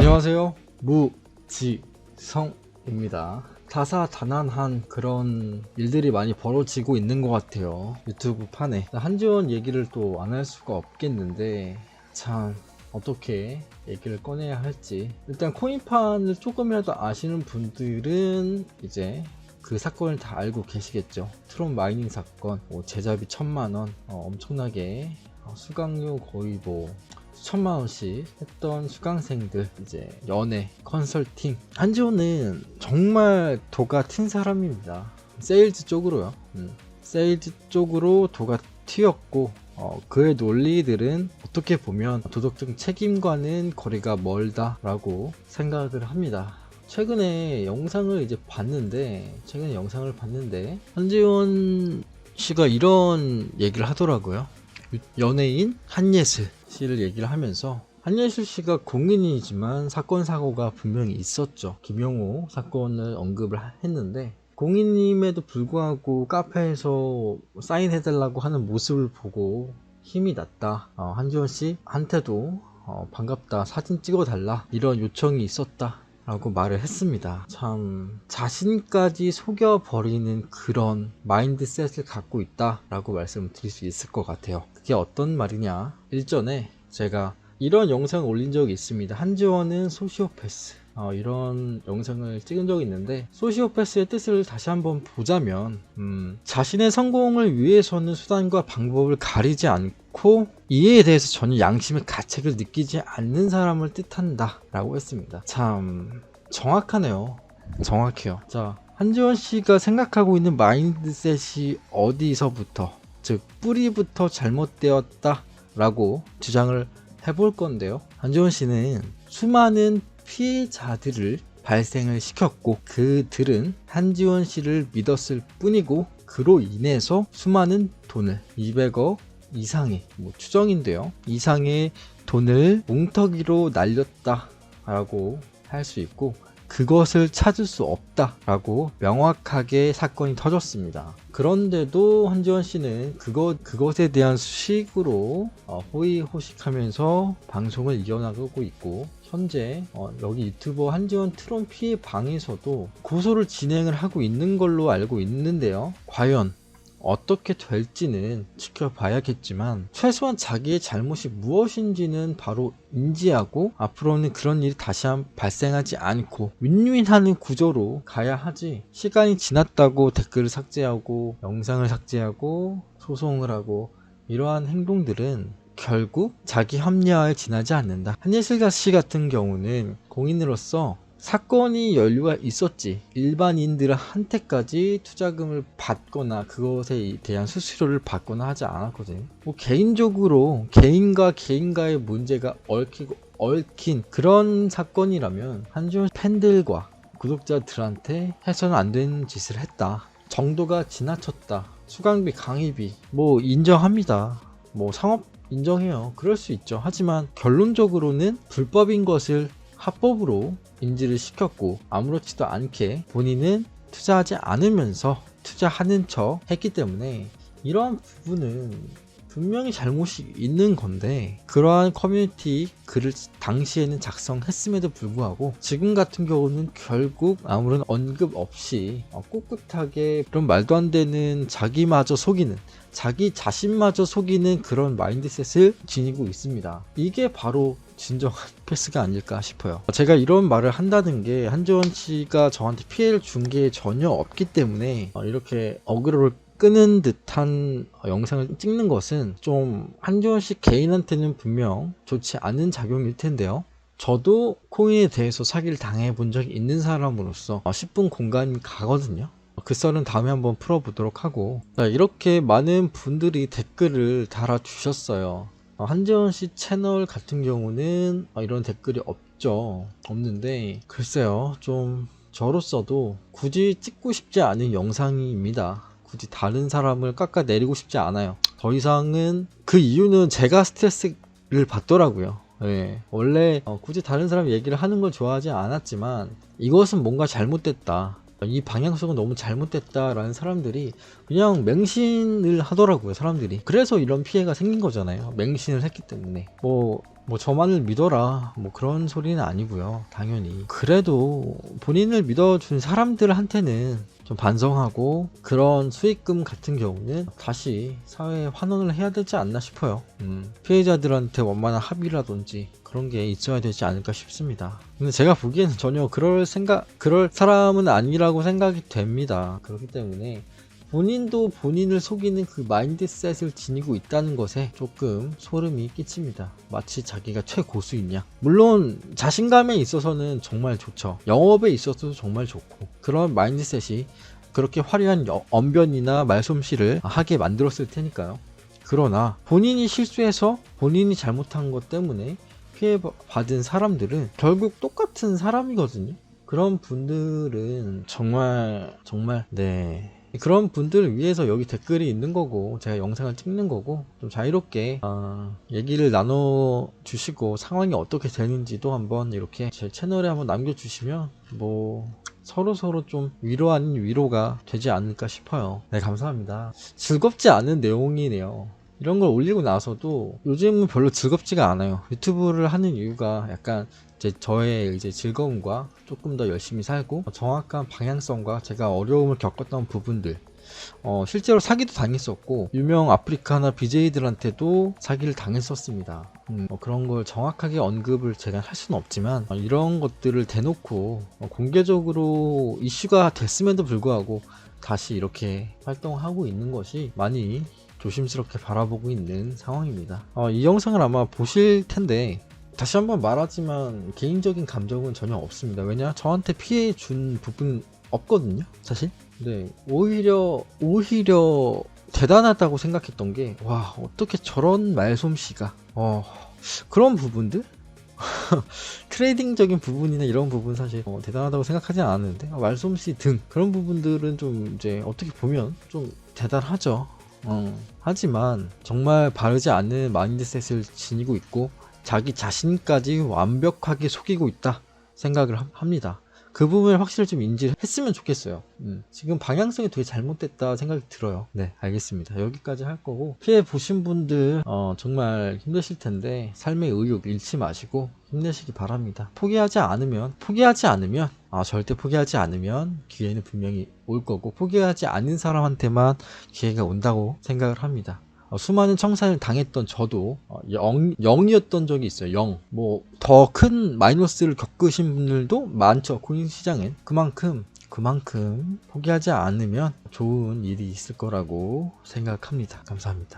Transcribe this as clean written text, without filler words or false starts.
안녕하세요, 무지성입니다. 다사다난한 그런 일들이 많이 벌어지고 있는 것 같아요, 유튜브 판에. 한지원 얘기를 또 안 할 수가 없겠는데, 참 어떻게 얘기를 꺼내야 할지. 일단 코인판을 조금이라도 아시는 분들은 이제 그 사건을 다 알고 계시겠죠. 트론 마이닝 사건, 제자비 1000만원, 엄청나게 수강료 거의 수천만원씩 했던 수강생들, 이제 연애, 컨설팅. 한지호는 정말 도가 튄 사람입니다. 세일즈 쪽으로요. 세일즈 쪽으로 도가 튀었고, 그의 논리들은 어떻게 보면 도덕적 책임과는 거리가 멀다라고 생각을 합니다. 최근에 영상을 봤는데 한지원 씨가 이런 얘기를 하더라고요. 연예인 한예슬 씨를 얘기를 하면서, 한예슬 씨가 공인이지만 사건 사고가 분명히 있었죠. 김용호 사건을 언급을 했는데, 공인임에도 불구하고 카페에서 사인해달라고 하는 모습을 보고 힘이 났다, 한지원 씨한테도 반갑다, 사진 찍어달라, 이런 요청이 있었다 라고 말을 했습니다. 참 자신까지 속여버리는 그런 마인드셋을 갖고 있다 라고 말씀을 드릴 수 있을 것 같아요. 그게 어떤 말이냐, 일전에 제가 이런 영상을 올린 적이 있습니다. 한지원은 소시오패스, 이런 영상을 찍은 적이 있는데, 소시오패스의 뜻을 다시 한번 보자면, 자신의 성공을 위해서는 수단과 방법을 가리지 않고 이에 대해서 전혀 양심의 가책을 느끼지 않는 사람을 뜻한다 라고 했습니다. 참 정확하네요. 정확해요. 자, 한지원 씨가 생각하고 있는 마인드셋이 어디서부터, 즉 뿌리부터 잘못되었다 라고 주장을 해볼 건데요. 한지원 씨는 수많은 피해자들을 발생을 시켰고, 그들은 한지원 씨를 믿었을 뿐이고, 그로 인해서 수많은 돈을, 200억 이상의, 추정인데요, 이상의 돈을 뭉터기로 날렸다 라고 할 수 있고, 그것을 찾을 수 없다 라고 명확하게 사건이 터졌습니다. 그런데도 한지원 씨는 그것에 대한 수식으로 호의호식하면서 방송을 이어나가고 있고, 현재 여기 유튜버 한지원 트론 피해 방에서도 고소를 진행을 하고 있는 걸로 알고 있는데요. 과연 어떻게 될지는 지켜봐야겠지만, 최소한 자기의 잘못이 무엇인지는 바로 인지하고 앞으로는 그런 일이 다시 발생하지 않고 윈윈하는 구조로 가야 하지, 시간이 지났다고 댓글을 삭제하고 영상을 삭제하고 소송을 하고, 이러한 행동들은 결국 자기 합리화에 지나지 않는다. 한예슬 씨 같은 경우는 공인으로서 사건이 연루가 있었지 일반인들한테까지 투자금을 받거나 그것에 대한 수수료를 받거나 하지 않았거든요. 개인적으로 개인과 개인과의 문제가 얽힌 그런 사건이라면 한지원 팬들과 구독자들한테 해서는 안 되는 짓을 했다, 정도가 지나쳤다, 수강비 강의비 인정합니다. 상업 인정해요. 그럴 수 있죠. 하지만 결론적으로는 불법인 것을 합법으로 인지를 시켰고, 아무렇지도 않게 본인은 투자하지 않으면서 투자하는 척 했기 때문에, 이러한 부분은 분명히 잘못이 있는 건데, 그러한 커뮤니티 글을 당시에는 작성했음에도 불구하고 지금 같은 경우는 결국 아무런 언급 없이 꿋꿋하게 그런 말도 안 되는, 자기마저 속이는, 자기 자신마저 속이는 그런 마인드셋을 지니고 있습니다. 이게 바로 진정한 패스가 아닐까 싶어요. 제가 이런 말을 한다는 게 한지원 씨가 저한테 피해를 준 게 전혀 없기 때문에 이렇게 어그로를 끄는 듯한 영상을 찍는 것은 좀 한지원 씨 개인한테는 분명 좋지 않은 작용일 텐데요. 저도 코인에 대해서 사기를 당해 본 적이 있는 사람으로서 10분 공감이 가거든요. 그 썰은 다음에 한번 풀어보도록 하고, 이렇게 많은 분들이 댓글을 달아주셨어요. 한지원 씨 채널 같은 경우는 이런 댓글이 없는데, 글쎄요, 좀 저로서도 굳이 찍고 싶지 않은 영상입니다. 굳이 다른 사람을 깎아내리고 싶지 않아요. 더 이상은, 그 이유는 제가 스트레스를 받더라고요. 네, 원래 굳이 다른 사람 얘기를 하는 걸 좋아하지 않았지만, 이것은 뭔가 잘못됐다, 이 방향성은 너무 잘못됐다 라는 사람들이 그냥 맹신을 하더라고요. 사람들이. 그래서 이런 피해가 생긴 거잖아요. 맹신을 했기 때문에. 뭐 저만을 믿어라 뭐 그런 소리는 아니고요. 당연히 그래도 본인을 믿어준 사람들한테는 좀 반성하고 그런 수익금 같은 경우는 다시 사회에 환원을 해야 되지 않나 싶어요. 피해자들한테 원만한 합의라든지 그런 게 있어야 되지 않을까 싶습니다. 근데 제가 보기에는 전혀 그럴 사람은 아니라고 생각이 됩니다. 그렇기 때문에 본인도 본인을 속이는 그 마인드셋을 지니고 있다는 것에 조금 소름이 끼칩니다. 마치 자기가 최고수인 양. 물론 자신감에 있어서는 정말 좋죠. 영업에 있어서도 정말 좋고 그런 마인드셋이 그렇게 화려한 언변이나 말솜씨를 하게 만들었을 테니까요. 그러나 본인이 실수해서 본인이 잘못한 것 때문에 피해받은 사람들은 결국 똑같은 사람이거든요. 그런 분들은 정말 네, 그런 분들을 위해서 여기 댓글이 있는 거고 제가 영상을 찍는 거고 좀 자유롭게 얘기를 나눠 주시고 상황이 어떻게 되는지도 한번 이렇게 제 채널에 한번 남겨주시면 뭐 서로 좀 위로 아닌 위로가 되지 않을까 싶어요. 네, 감사합니다. 즐겁지 않은 내용이네요. 이런 걸 올리고 나서도 요즘은 별로 즐겁지가 않아요. 유튜브를 하는 이유가 약간 저의 이제 즐거움과 조금 더 열심히 살고 정확한 방향성과 제가 어려움을 겪었던 부분들, 실제로 사기도 당했었고 유명 아프리카나 BJ들한테도 사기를 당했었습니다. 그런 걸 정확하게 언급을 제가 할 수는 없지만 이런 것들을 대놓고 공개적으로 이슈가 됐음에도 불구하고 다시 이렇게 활동하고 있는 것이 많이 조심스럽게 바라보고 있는 상황입니다. 이 영상을 아마 보실 텐데 다시 한번 말하지만 개인적인 감정은 전혀 없습니다. 왜냐? 저한테 피해 준 부분 없거든요, 사실. 네, 오히려 대단하다고 생각했던 게, 와, 어떻게 저런 말솜씨가, 그런 부분들? 트레이딩적인 부분이나 이런 부분 사실 대단하다고 생각하지 않았는데, 말솜씨 등 그런 부분들은 좀 이제 어떻게 보면 좀 대단하죠. 하지만 정말 바르지 않는 마인드셋을 지니고 있고 자기 자신까지 완벽하게 속이고 있다 생각을 합니다. 그 부분을 확실히 좀 인지를 했으면 좋겠어요. 지금 방향성이 되게 잘못됐다 생각이 들어요. 네, 알겠습니다. 여기까지 할 거고 피해 보신 분들 정말 힘드실 텐데 삶의 의욕 잃지 마시고 힘내시기 바랍니다. 포기하지 않으면 절대 포기하지 않으면 기회는 분명히 올 거고 포기하지 않은 사람한테만 기회가 온다고 생각을 합니다. 수많은 청산을 당했던 저도 0이었던 적이 있어요. 0. 뭐 더 큰 마이너스를 겪으신 분들도 많죠. 코인 시장엔. 그만큼 포기하지 않으면 좋은 일이 있을 거라고 생각합니다. 감사합니다.